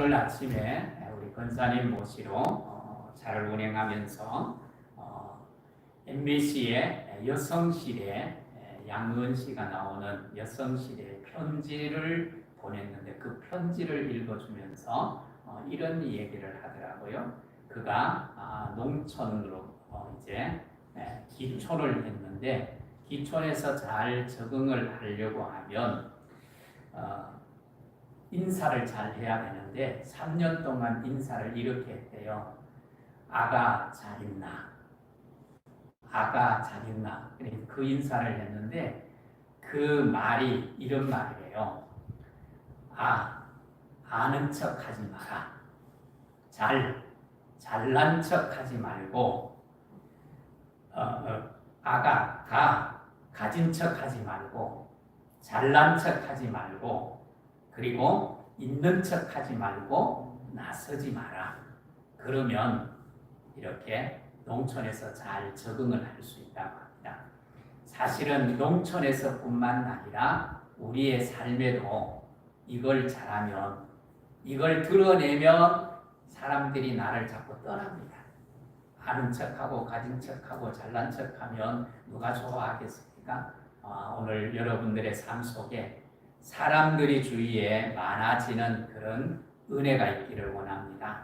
오늘 아침에 우리 권사님 모시로 잘 운행하면서 MBC의 여성시대 양은 씨가 나오는 여성시대 편지를 보냈는데 그 편지를 읽어주면서 이런 얘기를 하더라고요. 그가 농촌으로 이제 기촌을 했는데 기촌에서 잘 적응을 하려고 하면 인사를 잘 해야 되는데 3년 동안 인사를 이렇게 했대요. 아가 잘 있나? 아가 잘 있나? 그 인사를 했는데 그 말이 이런 말이에요. 아는 척 하지 마라. 잘난 척 하지 말고 가진 척 하지 말고 잘난 척 하지 말고 그리고 있는 척 하지 말고 나서지 마라. 그러면 이렇게 농촌에서 잘 적응을 할 수 있다고 합니다. 사실은 농촌에서뿐만 아니라 우리의 삶에도 이걸 잘하면, 이걸 드러내면 사람들이 나를 자꾸 떠납니다. 아는 척하고 가진 척하고 잘난 척하면 누가 좋아하겠습니까? 오늘 여러분들의 삶 속에 사람들이 주위에 많아지는 그런 은혜가 있기를 원합니다.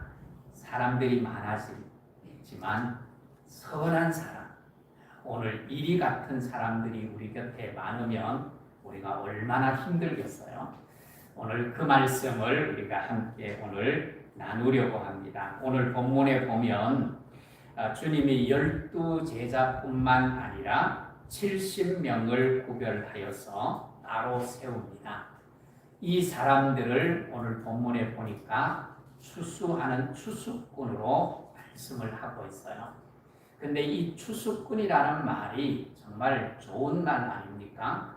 사람들이 많아지지만 선한 사람, 오늘 이리 같은 사람들이 우리 곁에 많으면 우리가 얼마나 힘들겠어요. 오늘 그 말씀을 우리가 함께 오늘 나누려고 합니다. 오늘 본문에 보면 주님이 12제자뿐만 아니라 70명을 구별하여서 따로 세웁니다. 이 사람들을 오늘 본문에 보니까 추수하는 추수꾼으로 말씀을 하고 있어요. 근데 이 추수꾼이라는 말이 정말 좋은 말 아닙니까?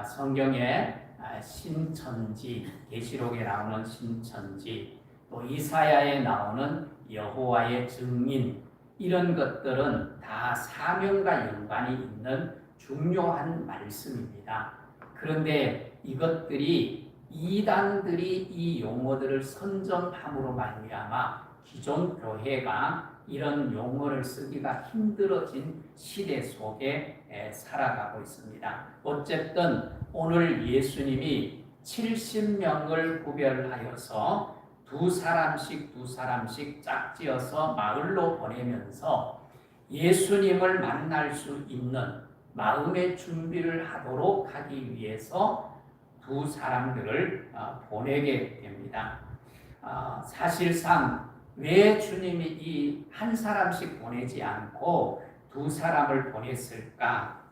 성경에 신천지, 계시록에 나오는 신천지, 또 이사야에 나오는 여호와의 증인, 이런 것들은 다 사명과 연관이 있는 중요한 말씀입니다. 그런데 이것들이 이단들이 이 용어들을 선점함으로 말미암아 기존 교회가 이런 용어를 쓰기가 힘들어진 시대 속에 살아가고 있습니다. 어쨌든 오늘 예수님이 70명을 구별하여서 두 사람씩 짝지어서 마을로 보내면서 예수님을 만날 수 있는 마음의 준비를 하도록 하기 위해서 두 사람들을 보내게 됩니다. 사실상 왜 주님이 이 한 사람씩 보내지 않고 두 사람을 보냈을까?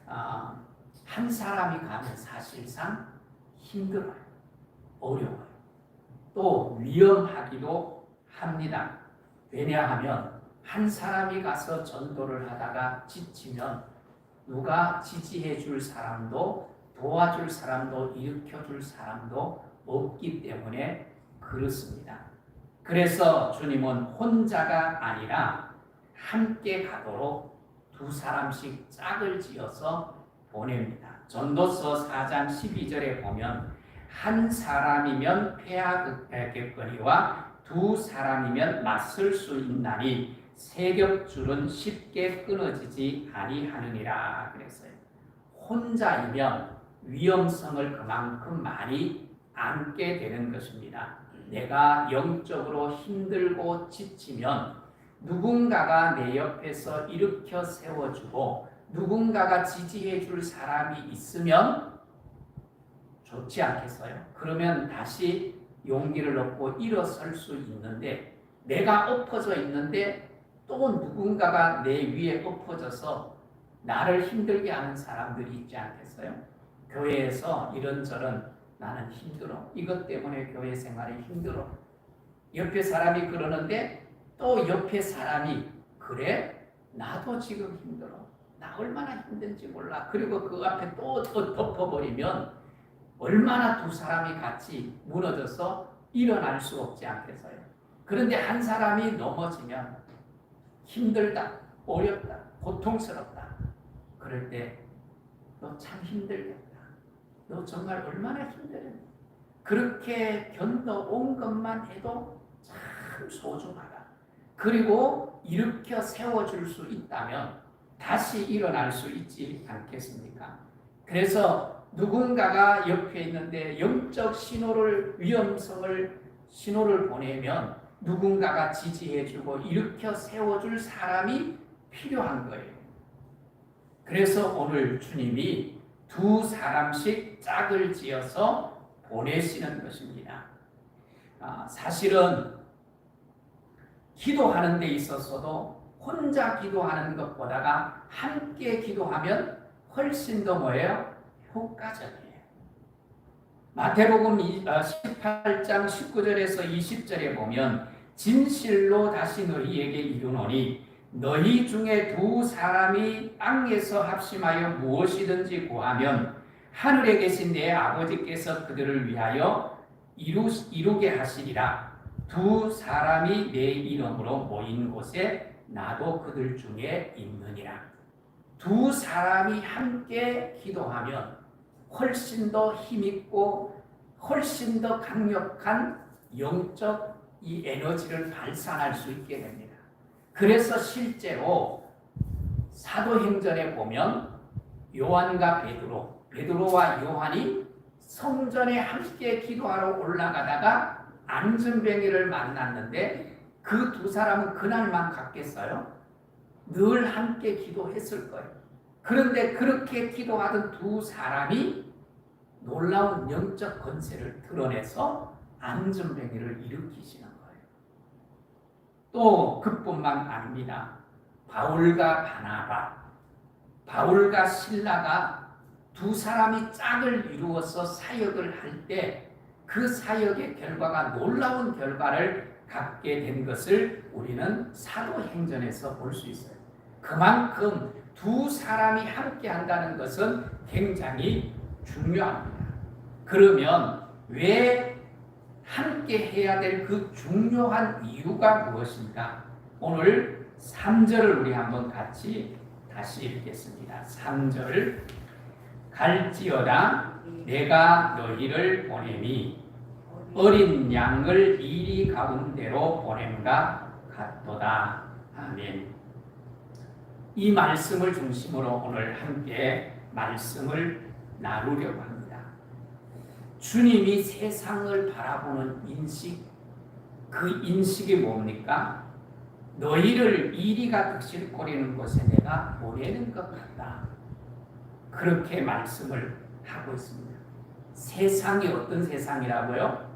한 사람이 가면 사실상 힘들어요. 어려워요. 또 위험하기도 합니다. 왜냐하면 한 사람이 가서 전도를 하다가 지치면 누가 지지해 줄 사람도 도와줄 사람도 일으켜 줄 사람도 없기 때문에 그렇습니다. 그래서 주님은 혼자가 아니라 함께 가도록 두 사람씩 짝을 지어서 보냅니다. 전도서 4장 12절에 보면 한 사람이면 패하겠거니와 두 사람이면 맞설 수 있나니 세 겹줄은 쉽게 끊어지지 아니하느니라 그랬어요. 혼자이면 위험성을 그만큼 많이 안게 되는 것입니다. 내가 영적으로 힘들고 지치면 누군가가 내 옆에서 일으켜 세워주고 누군가가 지지해 줄 사람이 있으면 좋지 않겠어요? 그러면 다시 용기를 얻고 일어설 수 있는데 내가 엎어져 있는데 또 누군가가 내 위에 엎어져서 나를 힘들게 하는 사람들이 있지 않겠어요? 교회에서 이런저런 나는 힘들어. 이것 때문에 교회 생활이 힘들어. 옆에 사람이 그러는데 또 옆에 사람이 그래? 나도 지금 힘들어. 나 얼마나 힘든지 몰라. 그리고 그 앞에 또 덮어버리면 얼마나 두 사람이 같이 무너져서 일어날 수 없지 않겠어요? 그런데 한 사람이 넘어지면 힘들다, 어렵다, 고통스럽다. 그럴 때 너 참 힘들겠다. 너 정말 얼마나 힘들었니? 그렇게 견뎌온 것만 해도 참 소중하다. 그리고 일으켜 세워줄 수 있다면 다시 일어날 수 있지 않겠습니까? 그래서 누군가가 옆에 있는데 영적 신호를 보내면 누군가가 지지해주고 일으켜 세워줄 사람이 필요한 거예요. 그래서 오늘 주님이 두 사람씩 짝을 지어서 보내시는 것입니다. 사실은 기도하는 데 있어서도 혼자 기도하는 것보다가 함께 기도하면 훨씬 더 뭐예요? 효과적이에요. 마태복음 18장 19절에서 20절에 보면 진실로 다시 너희에게 이르노니 너희 중에 두 사람이 땅에서 합심하여 무엇이든지 구하면 하늘에 계신 내 아버지께서 그들을 위하여 이루게 하시리라. 두 사람이 내 이름으로 모인 곳에 나도 그들 중에 있느니라. 두 사람이 함께 기도하면 훨씬 더 힘있고 훨씬 더 강력한 영적 이 에너지를 발산할 수 있게 됩니다. 그래서 실제로 사도행전에 보면 요한과 베드로와 요한이 성전에 함께 기도하러 올라가다가 안전뱅이를 만났는데 그 두 사람은 그날만 갔겠어요? 늘 함께 기도했을 거예요. 그런데 그렇게 기도하던 두 사람이 놀라운 영적 권세를 드러내서 안전뱅이를 일으키시는 거예요. 또 그뿐만 아닙니다. 바울과 바나바, 바울과 실라가 두 사람이 짝을 이루어서 사역을 할 때 그 사역의 결과가 놀라운 결과를 갖게 된 것을 우리는 사도행전에서 볼 수 있어요. 그만큼 두 사람이 함께 한다는 것은 굉장히 중요합니다. 그러면 왜 함께 해야 될 그 중요한 이유가 무엇인가? 오늘 3절을 우리 한번 같이 다시 읽겠습니다. 3절 갈지어다 내가 너희를 보내니 어린 양을 이리 가운데로 보냄과 같도다. 아멘. 이 말씀을 중심으로 오늘 함께 말씀을 나누려고 합니다. 주님이 세상을 바라보는 인식, 그 인식이 뭡니까? 너희를 이리가 득실거리는 곳에 내가 보내는 것 같다. 그렇게 말씀을 하고 있습니다. 세상이 어떤 세상이라고요?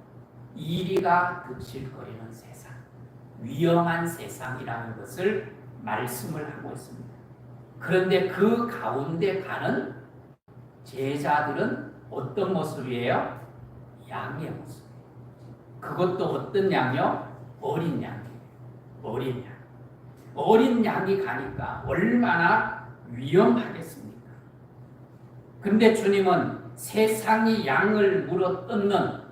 이리가 득실거리는 세상, 위험한 세상이라는 것을 말씀을 하고 있습니다. 그런데 그 가운데 가는 제자들은 어떤 모습이에요? 양의 모습. 그것도 어떤 양이요? 어린 양이에요. 어린 양. 어린 양이 가니까 얼마나 위험하겠습니까? 근데 주님은 세상이 양을 물어 뜯는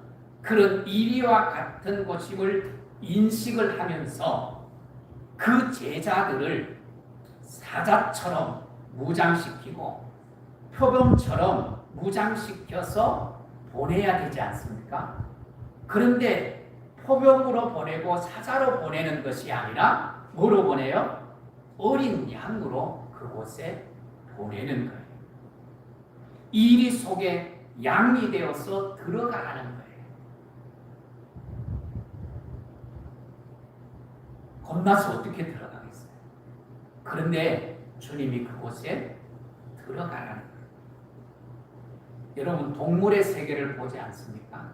그런 이리와 같은 곳임을 인식을 하면서 그 제자들을 사자처럼 무장시키고 표범처럼 무장시켜서 보내야 되지 않습니까? 그런데 표범으로 보내고 사자로 보내는 것이 아니라 뭐로 보내요? 어린 양으로 그곳에 보내는 거예요. 이리 속에 양이 되어서 들어가라는 거예요. 겁나서 어떻게 들어가겠어요? 그런데 주님이 그곳에 들어가라는 거예요. 여러분 동물의 세계를 보지 않습니까?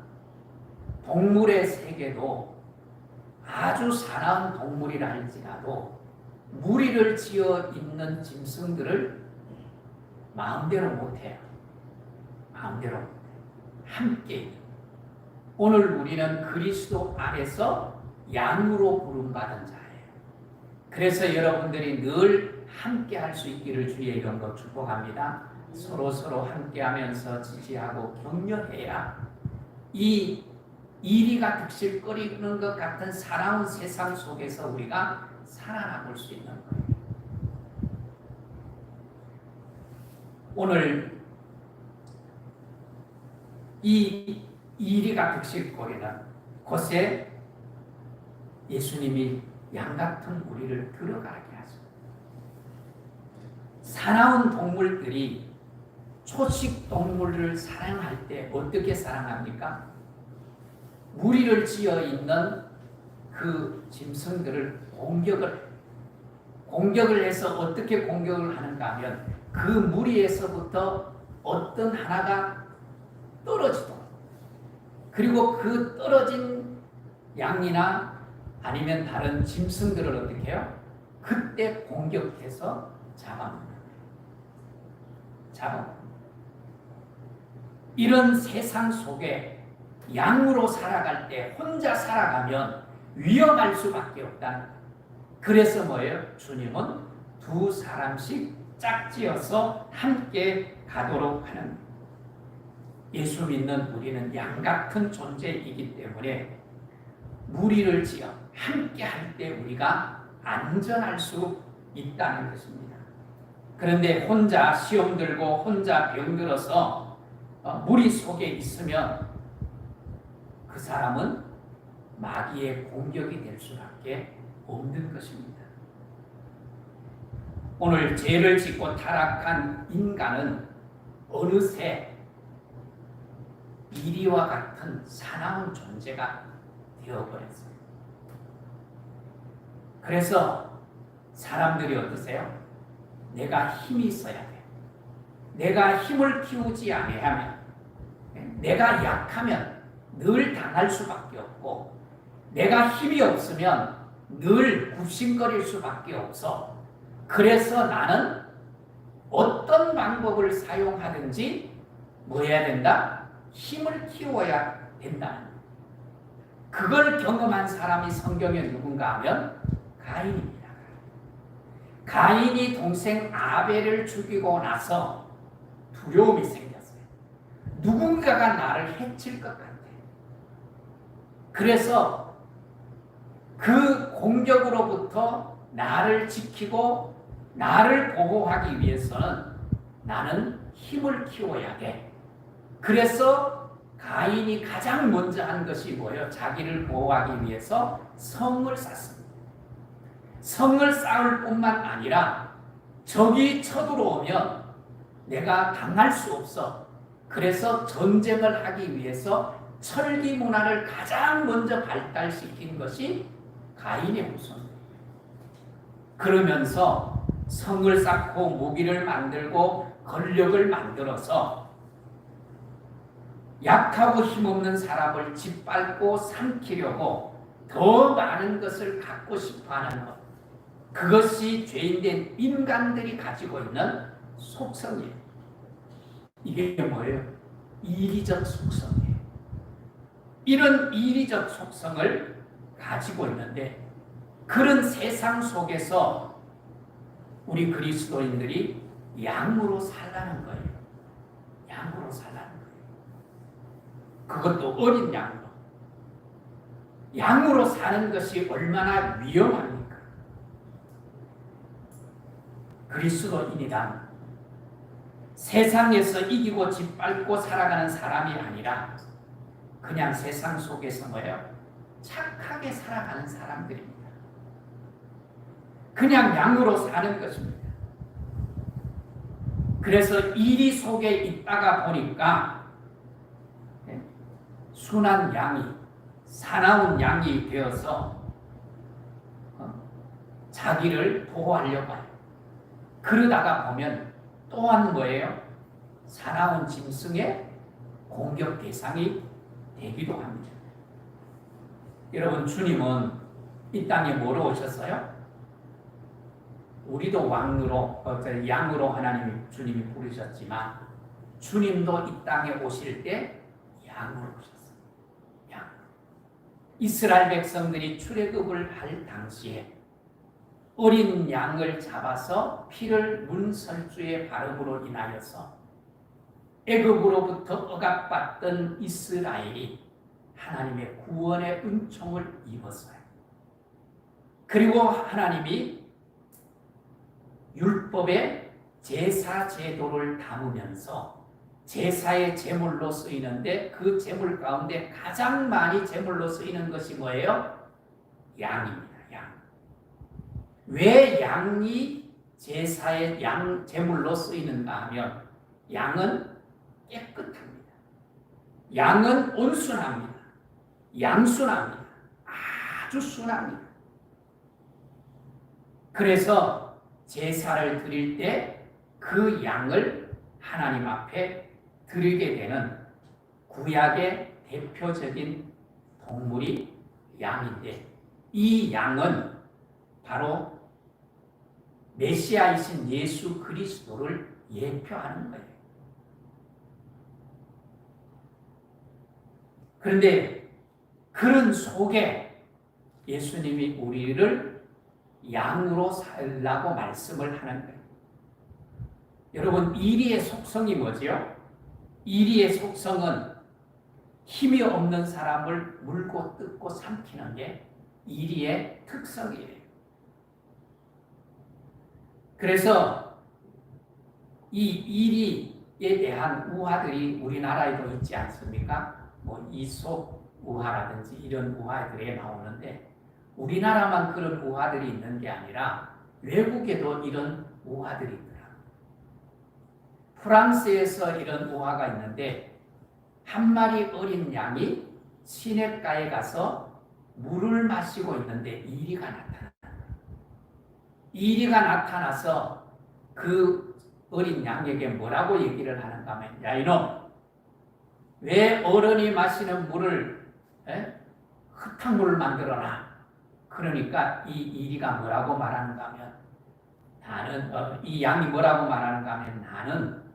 동물의 세계도 아주 사나운 동물이라 할지라도 무리를 지어 있는 짐승들을 마음대로 못해요. 마음대로 못해요. 함께. 오늘 우리는 그리스도 안에서 양으로 부름받은 자예요. 그래서 여러분들이 늘 함께 할 수 있기를 주의 이름으로 축복합니다. 서로 함께하면서 지지하고 격려해야 이 이리가 득실거리는 것 같은 사나운 세상 속에서 우리가 살아남을 수 있는 거예요. 오늘 이 일이 가득실 거리는 곳에 예수님이 양 같은 우리를 들어가게 하죠. 사나운 동물들이 초식 동물을 사랑할 때 어떻게 사랑합니까? 무리를 지어 있는 그 짐승들을 공격을 해서 어떻게 공격을 하는가 하면 그 무리에서부터 어떤 하나가 떨어지도록, 그리고 그 떨어진 양이나 아니면 다른 짐승들을 어떻게 해요? 그때 공격해서 잡아먹는. 이런 세상 속에 양으로 살아갈 때 혼자 살아가면 위험할 수밖에 없다는 거예요. 그래서 뭐예요? 주님은 두 사람씩 짝지어서 함께 가도록 하는 거예요. 예수 믿는 우리는 양 같은 존재이기 때문에 무리를 지어 함께 할 때 우리가 안전할 수 있다는 것입니다. 그런데 혼자 시험 들고 혼자 병들어서 무리 속에 있으면 그 사람은 마귀의 공격이 될 수밖에 없는 것입니다. 오늘 죄를 짓고 타락한 인간은 어느새 이리와 같은 사나운 존재가 되어버렸어요. 그래서 사람들이 어떠세요? 내가 힘이 있어야 돼. 내가 힘을 키우지 아니하면, 내가 약하면 늘 당할 수밖에 없고, 내가 힘이 없으면 늘 굽신거릴 수밖에 없어. 그래서 나는 어떤 방법을 사용하든지 뭐 해야 된다? 힘을 키워야 된다. 그걸 경험한 사람이 성경에 누군가 하면 가인입니다. 가인이 동생 아벨을 죽이고 나서 두려움이 생겼어요. 누군가가 나를 해칠 것 같아. 그래서 그 공격으로부터 나를 지키고 나를 보호하기 위해서는 나는 힘을 키워야 돼. 그래서 가인이 가장 먼저 한 것이 뭐예요? 자기를 보호하기 위해서 성을 쌓습니다. 성을 쌓을 뿐만 아니라 적이 쳐들어오면 내가 당할 수 없어. 그래서 전쟁을 하기 위해서 철기 문화를 가장 먼저 발달시킨 것이 가인의 후손입니다. 그러면서 성을 쌓고 무기를 만들고 권력을 만들어서 약하고 힘없는 사람을 짓밟고 삼키려고 더 많은 것을 갖고 싶어하는 것, 그것이 죄인된 인간들이 가지고 있는 속성이에요. 이게 뭐예요? 이기적 속성이에요. 이런 이기적 속성을 가지고 있는데, 그런 세상 속에서 우리 그리스도인들이 양으로 살라는 거예요. 양으로 살라는 거예요. 그것도 어린 양으로. 양으로 사는 것이 얼마나 위험합니까? 그리스도인이란 세상에서 이기고 짓밟고 살아가는 사람이 아니라 그냥 세상 속에서 뭐예요? 착하게 살아가는 사람들입니다. 그냥 양으로 사는 것입니다. 그래서 이리 속에 있다가 보니까 순한 양이, 사나운 양이 되어서 자기를 보호하려고 해요. 그러다가 보면 또한 뭐예요? 사나운 짐승의 공격 대상이 되기도 합니다. 여러분, 주님은 이 땅에 뭐로 오셨어요? 우리도 양으로 하나님이 주님이 부르셨지만 주님도 이 땅에 오실 때 양으로 오셨어요. 양. 이스라엘 백성들이 출애굽을 할 당시에 어린 양을 잡아서 피를 문설주의 바름으로 인하여서 애굽으로부터 억압받던 이스라엘이 하나님의 구원의 은총을 입었어요. 그리고 하나님이 율법의 제사 제도를 담으면서 제사의 제물로 쓰이는데 그 제물 가운데 가장 많이 제물로 쓰이는 것이 뭐예요? 양입니다. 양. 왜 양이 제사의 제물로 쓰이는가 하면 양은 깨끗합니다. 양은 온순합니다. 양순합니다. 아주 순합니다. 그래서 제사를 드릴 때 그 양을 하나님 앞에 드리게 되는 구약의 대표적인 동물이 양인데, 이 양은 바로 메시아이신 예수 그리스도를 예표하는 거예요. 그런데 그런 속에 예수님이 우리를 양으로 살라고 말씀을 하는 거예요. 여러분, 이리의 속성이 뭐지요? 이리의 속성은 힘이 없는 사람을 물고 뜯고 삼키는 게 이리의 특성이에요. 그래서 이 이리에 대한 우화들이 우리나라에도 있지 않습니까? 뭐 이솝 우화라든지 이런 우화들이 나오는데, 우리나라만 그런 우화들이 있는 게 아니라 외국에도 이런 우화들이 있더라고요. 프랑스에서 이런 우화가 있는데, 한 마리 어린 양이 시냇가에 가서 물을 마시고 있는데 이리가 나타났다. 이리가 나타나서 그 어린 양에게 뭐라고 얘기를 하는가 하면, 야 이놈, 왜 어른이 마시는 물을 흙탕물을 만들어놔? 그러니까 이 이리가 뭐라고 말하는가 하면, 나는 이 양이 뭐라고 말하는가 하면, 나는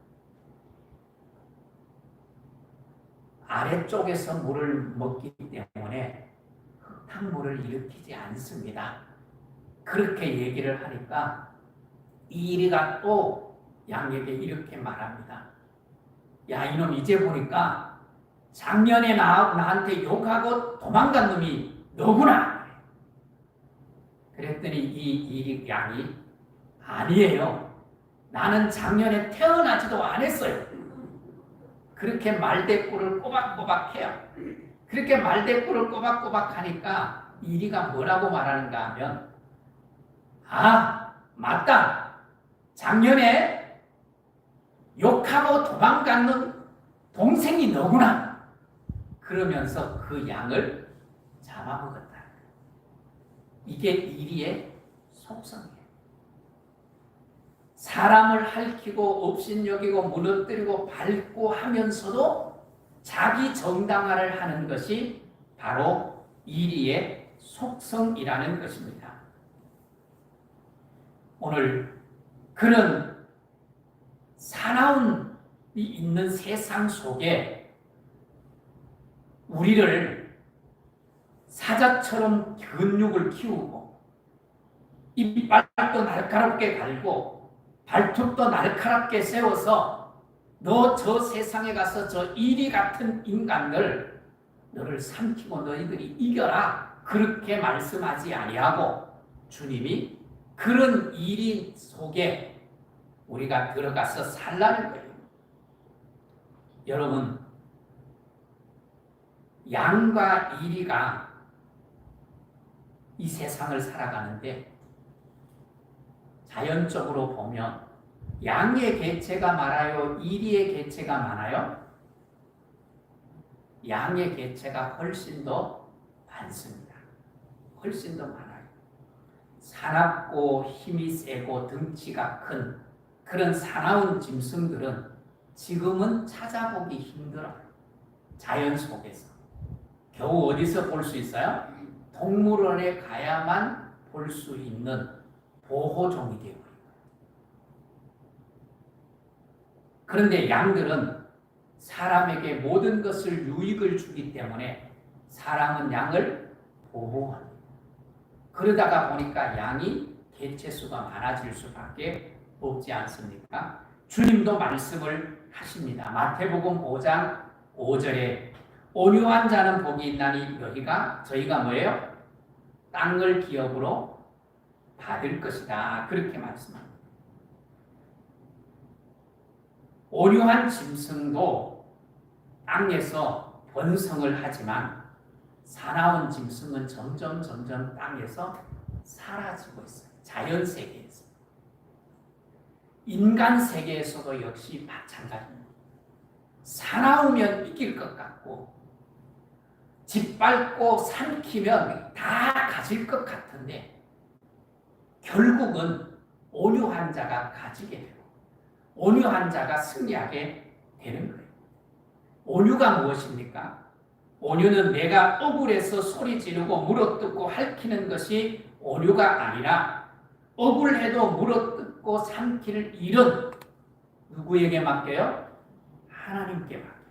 아래쪽에서 물을 먹기 때문에 흙탕물을 일으키지 않습니다. 그렇게 얘기를 하니까 이리가 또 양에게 이렇게 말합니다. 야 이놈, 이제 보니까 작년에 나한테 욕하고 도망간 놈이 너구나. 그랬더니 이 이리 양이, 아니에요. 나는 작년에 태어나지도 않았어요. 그렇게 말대꾸를 꼬박꼬박 해요. 그렇게 말대꾸를 꼬박꼬박 하니까 이리가 뭐라고 말하는가 하면, 아, 맞다. 작년에 욕하고 도망가는 동생이 너구나. 그러면서 그 양을 잡아먹었다. 이게 이리의 속성이에요. 사람을 핥히고 업신여기고 무너뜨리고 밟고 하면서도 자기 정당화를 하는 것이 바로 이리의 속성이라는 것입니다. 오늘 그런 사나움이 있는 세상 속에 우리를 사자처럼 근육을 키우고 이빨도 날카롭게 갈고 발톱도 날카롭게 세워서 너 저 세상에 가서 저 이리 같은 인간들 너를 삼키고 너희들이 이겨라, 그렇게 말씀하지 아니하고 주님이 그런 이리 속에 우리가 들어가서 살라는 거예요. 여러분, 양과 이리가 이 세상을 살아가는데 자연적으로 보면 양의 개체가 많아요? 이리의 개체가 많아요? 양의 개체가 훨씬 더 많습니다. 훨씬 더 많아요. 사납고 힘이 세고 덩치가 큰 그런 사나운 짐승들은 지금은 찾아보기 힘들어요. 자연 속에서. 겨우 어디서 볼 수 있어요? 동물원에 가야만 볼 수 있는 보호종이 되어버린 거예요. 그런데 양들은 사람에게 모든 것을 유익을 주기 때문에 사람은 양을 보호합니다. 그러다가 보니까 양이 개체수가 많아질 수밖에 없지 않습니까? 주님도 말씀을 하십니다. 마태복음 5장 5절에 온유한 자는 복이 있나니 저희가 뭐예요? 땅을 기업으로 받을 것이다. 그렇게 말씀합니다. 온유한 짐승도 땅에서 번성을 하지만 사나운 짐승은 점점 땅에서 사라지고 있어요. 자연 세계에서. 인간 세계에서도 역시 마찬가지입니다. 사나우면 이길 것 같고 짓밟고 삼키면 다 가질 것 같은데 결국은 온유한 자가 가지게 되고 온유한 자가 승리하게 되는 거예요. 온유가 무엇입니까? 온유는 내가 억울해서 소리 지르고 물어뜯고 핥히는 것이 온유가 아니라 억울해도 물어뜯고 삼킬 일은 누구에게 맡겨요? 하나님께 맡겨요.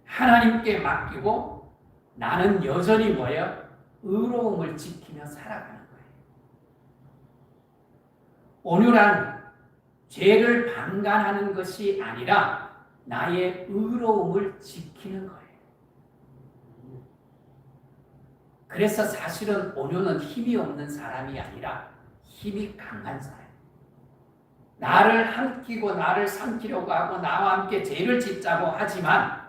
하나님께 맡기고 나는 여전히 뭐예요? 의로움을 지키며 살아가는 거예요. 온유란 죄를 방관하는 것이 아니라 나의 의로움을 지키는 거예요. 그래서 사실은 온유는 힘이 없는 사람이 아니라 힘이 강한 사람. 나를 함키고 나를 삼키려고 하고 나와 함께 죄를 짓자고 하지만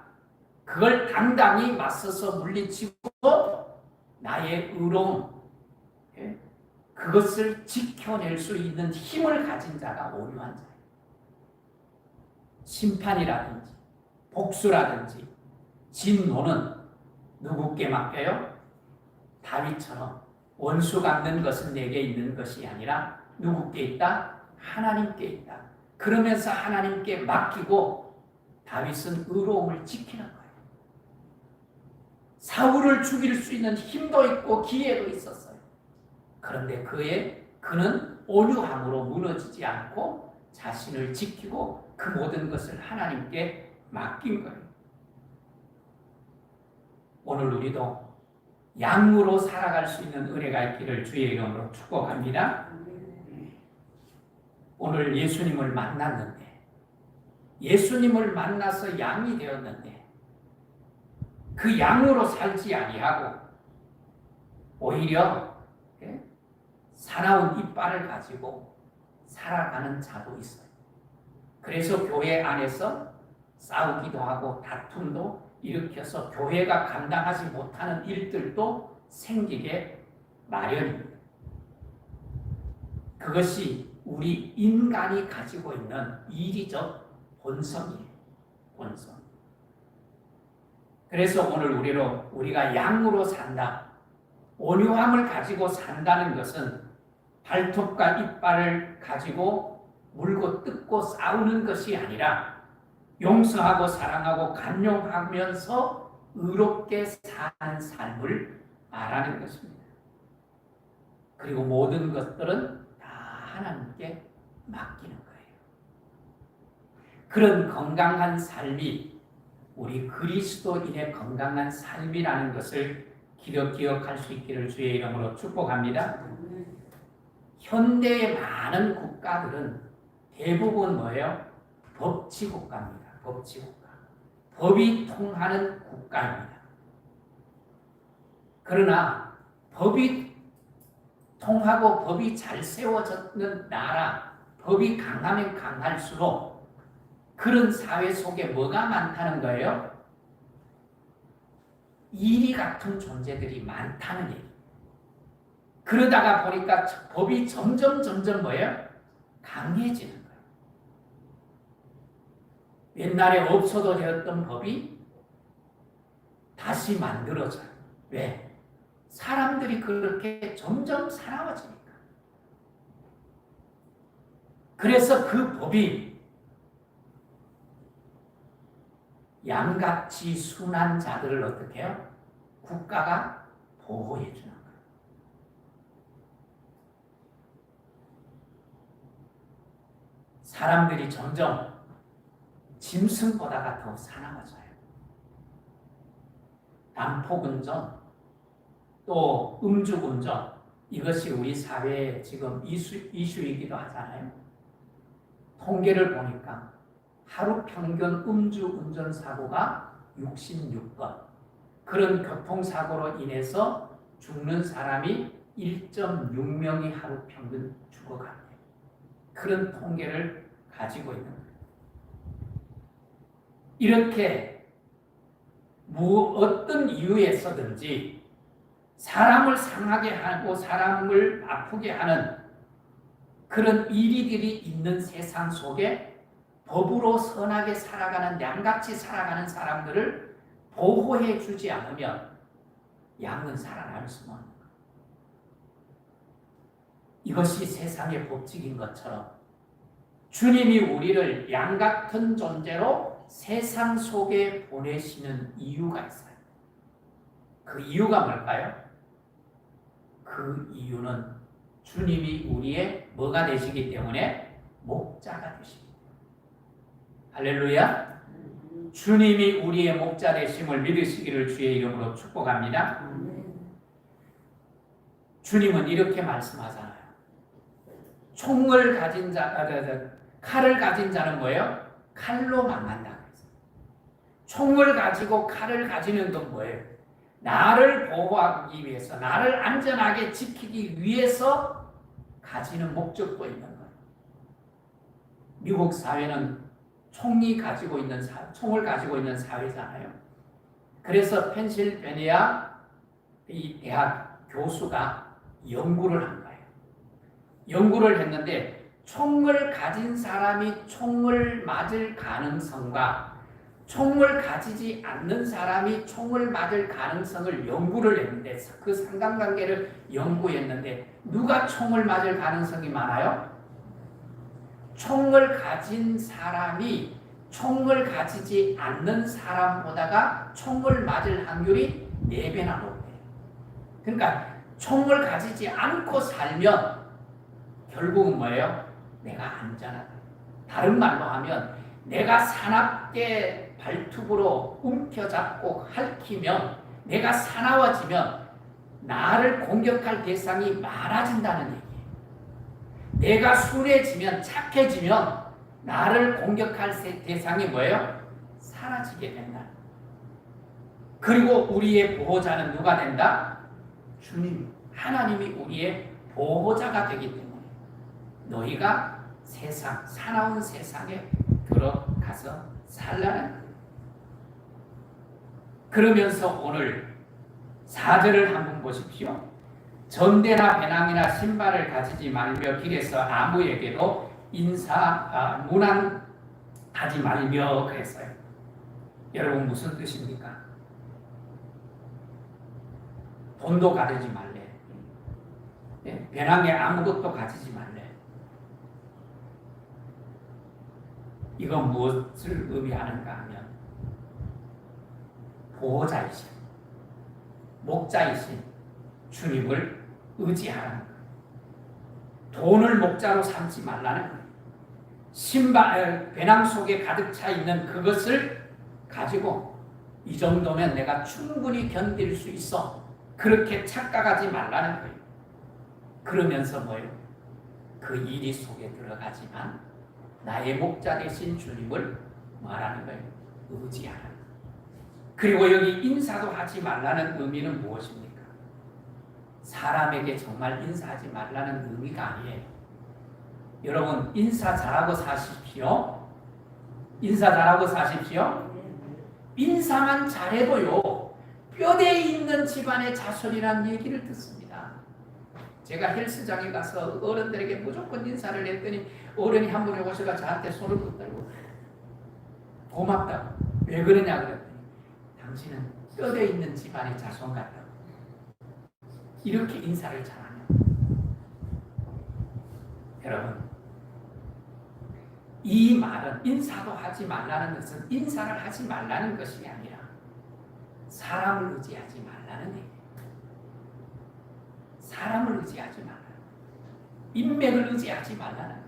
그걸 당당히 맞서서 물리치고 나의 의로움, 그것을 지켜낼 수 있는 힘을 가진 자가 온유한 자예요. 심판이라든지 복수라든지 진노는 누구께 맡겨요? 다윗처럼 원수 갚는 것은 내게 있는 것이 아니라 누구께 있다? 하나님께 있다. 그러면서 하나님께 맡기고 다윗은 의로움을 지키는 거예요. 사울을 죽일 수 있는 힘도 있고 기회도 있었어요. 그런데 그는 온유함으로 무너지지 않고 자신을 지키고 그 모든 것을 하나님께 맡긴 거예요. 오늘 우리도 양으로 살아갈 수 있는 은혜가 있기를 주의 이름으로 축복합니다. 오늘 예수님을 만났는데 예수님을 만나서 양이 되었는데 그 양으로 살지 아니하고 오히려 사나운 이빨을 가지고 살아가는 자도 있어요. 그래서 교회 안에서 싸우기도 하고 다툼도 일으켜서 교회가 감당하지 못하는 일들도 생기게 마련입니다. 그것이 우리 인간이 가지고 있는 이리적 본성이에요. 본성. 그래서 오늘 우리가 양으로 산다. 온유함을 가지고 산다는 것은 발톱과 이빨을 가지고 물고 뜯고 싸우는 것이 아니라 용서하고 사랑하고 간용하면서 의롭게 사는 삶을 말하는 것입니다. 그리고 모든 것들은 다 하나님께 맡기는 거예요. 그런 건강한 삶이 우리 그리스도인의 건강한 삶이라는 것을 기억할 수 있기를 주의 이름으로 축복합니다. 현대의 많은 국가들은 대부분 뭐예요? 법치국가입니다. 법치국가. 법이 통하는 국가입니다. 그러나 법이 통하고 법이 잘 세워졌는 나라, 법이 강하면 강할수록 그런 사회 속에 뭐가 많다는 거예요? 이리 같은 존재들이 많다는 얘기. 그러다가 보니까 법이 점점 뭐예요? 강해지는 거예요. 옛날에 없어도 되었던 법이 다시 만들어져요. 왜? 사람들이 그렇게 점점 사나워지니까. 그래서 그 법이 양같이 순한 자들을 어떻게 해요? 국가가 보호해 주는 거예요. 사람들이 점점 짐승보다가 더 사나워져요. 난폭운전, 또 음주운전, 이것이 우리 사회의 지금 이슈이기도 하잖아요. 통계를 보니까 하루 평균 음주운전 사고가 66건, 그런 교통사고로 인해서 죽는 사람이 1.6명이 하루 평균 죽어간대요. 그런 통계를 가지고 있는 거예요. 이렇게 어떤 이유에서든지 사람을 상하게 하고 사람을 아프게 하는 그런 일이들이 있는 세상 속에 법으로 선하게 살아가는 양같이 살아가는 사람들을 보호해 주지 않으면 양은 살아날 수는 없는 거예요. 이것이 세상의 법칙인 것처럼 주님이 우리를 양 같은 존재로 세상 속에 보내시는 이유가 있어요. 그 이유가 뭘까요? 그 이유는 주님이 우리의 뭐가 되시기 때문에 목자가 되십니다. 할렐루야. 주님이 우리의 목자 되심을 믿으시기를 주의 이름으로 축복합니다. 주님은 이렇게 말씀하잖아요. 총을 가진 칼을 가진 자는 뭐예요? 칼로 망한다. 총을 가지고 칼을 가지는 건 뭐예요? 나를 보호하기 위해서, 나를 안전하게 지키기 위해서 가지는 목적도 있는 거예요. 미국 사회는 총을 가지고 있는 사회잖아요. 그래서 펜실베니아 이 대학 교수가 연구를 한 거예요. 연구를 했는데 총을 가진 사람이 총을 맞을 가능성과 총을 가지지 않는 사람이 총을 맞을 가능성을 연구를 했는데 그 상관관계를 연구했는데 누가 총을 맞을 가능성이 많아요? 총을 가진 사람이 총을 가지지 않는 사람보다가 총을 맞을 확률이 4배나 높대요. 그러니까 총을 가지지 않고 살면 결국은 뭐예요? 내가 안전하다. 다른 말로 하면 내가 사납게 발톱으로 움켜잡고 핥히면 내가 사나워지면 나를 공격할 대상이 많아진다는 얘기예요. 내가 순해지면 착해지면 나를 공격할 대상이 뭐예요? 사라지게 된다. 그리고 우리의 보호자는 누가 된다? 주님, 하나님이 우리의 보호자가 되기 때문에 너희가 사나운 세상에 들어가서 살라는 거예요. 그러면서 오늘 4절을 한번 보십시오. 전대나 배낭이나 신발을 가지지 말며 길에서 아무에게도 문안하지 말며 그랬어요. 여러분 무슨 뜻입니까? 돈도 가지지 말래. 배낭에 아무것도 가지지 말래. 이건 무엇을 의미하는가 하면 보호자이신 목자이신 주님을 의지하라는 거예요. 돈을 목자로 삼지 말라는 거예요. 배낭 속에 가득 차 있는 그것을 가지고 이 정도면 내가 충분히 견딜 수 있어. 그렇게 착각하지 말라는 거예요. 그러면서 뭐예요? 그 일이 속에 들어가지만 나의 목자 되신 주님을 말하는 거예요. 의지하라. 그리고 여기 인사도 하지 말라는 의미는 무엇입니까? 사람에게 정말 인사하지 말라는 의미가 아니에요. 여러분 인사 잘하고 사십시오. 인사 잘하고 사십시오. 인사만 잘해도요 뼈대에 있는 집안의 자손이라는 얘기를 듣습니다. 제가 헬스장에 가서 어른들에게 무조건 인사를 했더니 어른이 한 분이 오셔서 저한테 손을 붙들고 고맙다고. 왜 그러냐 그랬더니 당신은 뼈대에 있는 집안의 자손 같다고. 이렇게 인사를 잘하면 여러분 이 말은 인사도 하지 말라는 것은 인사를 하지 말라는 것이 아니라 사람을 의지하지 말라는 얘기예요. 사람을 의지하지 말라. 인맥을 의지하지 말라는 거예요.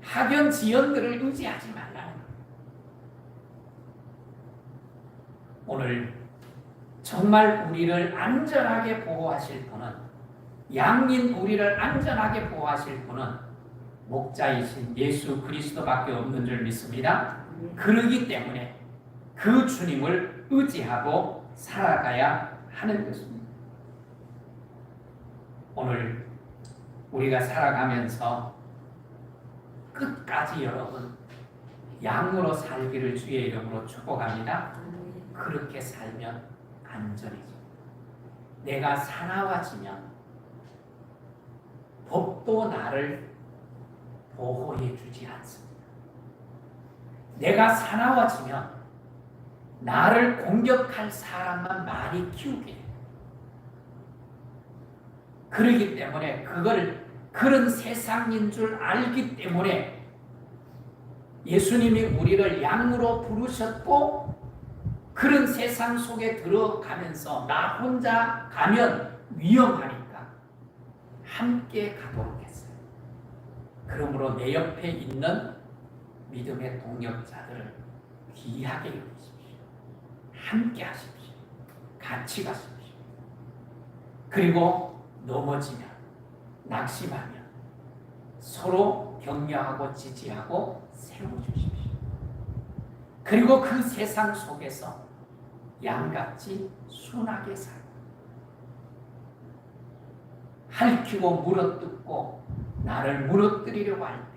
학연 지연들을 의지하지 말라는 거예요. 오늘 정말 우리를 안전하게 보호하실 분은 양인 우리를 안전하게 보호하실 분은 목자이신 예수 그리스도밖에 없는 줄 믿습니다. 그러기 때문에 그 주님을 의지하고 살아가야 하는 것입니다. 오늘 우리가 살아가면서 끝까지 여러분 양으로 살기를 주의 이름으로 축복합니다. 그렇게 살면 안전이죠. 내가 사나워지면 법도 나를 보호해 주지 않습니다. 내가 사나워지면 나를 공격할 사람만 많이 키우게 돼요. 그러기 때문에 그런 세상인 줄 알기 때문에 예수님이 우리를 양으로 부르셨고 그런 세상 속에 들어가면서 나 혼자 가면 위험하니까 함께 가도록 했어요. 그러므로 내 옆에 있는 믿음의 동역자들을 귀하게 여기십시오. 함께 하십시오. 같이 가십시오. 그리고 넘어지면, 낙심하면 서로 격려하고 지지하고 세워주십시오. 그리고 그 세상 속에서 양같이 순하게 살고 핥히고 물어뜯고 나를 무너뜨리려고 할 때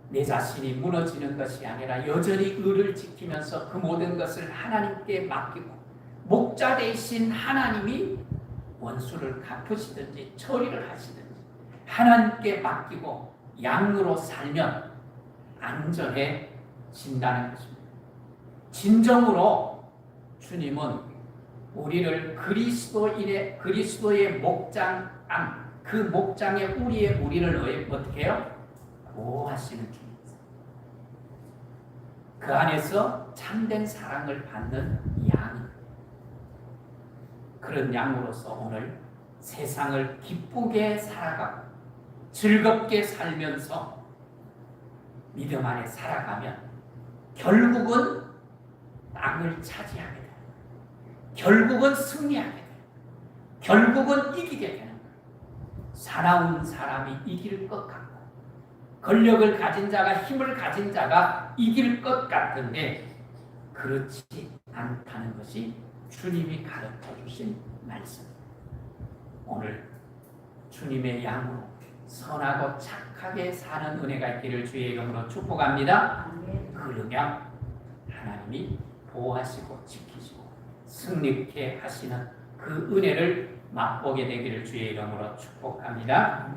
내 자신이 무너지는 것이 아니라 여전히 의를 지키면서 그 모든 것을 하나님께 맡기고 목자 되신 하나님이 원수를 갚으시든지 처리를 하시든지 하나님께 맡기고 양으로 살면 안전해진다는 것입니다. 진정으로 주님은 우리를 그리스도의 목장 그 목장에 우리를 어떻게 해요? 보호하시는 주님이세요. 그 안에서 참된 사랑을 받는 양, 그런 양으로서 오늘 세상을 기쁘게 살아가고 즐겁게 살면서 믿음 안에 살아가면 결국은 땅을 차지하게 돼요. 결국은 승리하게 돼요. 결국은 이기게 되는 거예요. 사나운 사람이 이길 것 같고 권력을 가진 자가 힘을 가진 자가 이길 것 같은데 그렇지 않다는 것이 주님이 가르쳐 주신 말씀입니다. 오늘 주님의 양으로 선하고 착하게 사는 은혜가 있기를 주의 이름으로 축복합니다. 그러면 하나님이 보호하시고 지키시고 승리케 하시는 그 은혜를 맛보게 되기를 주의 이름으로 축복합니다.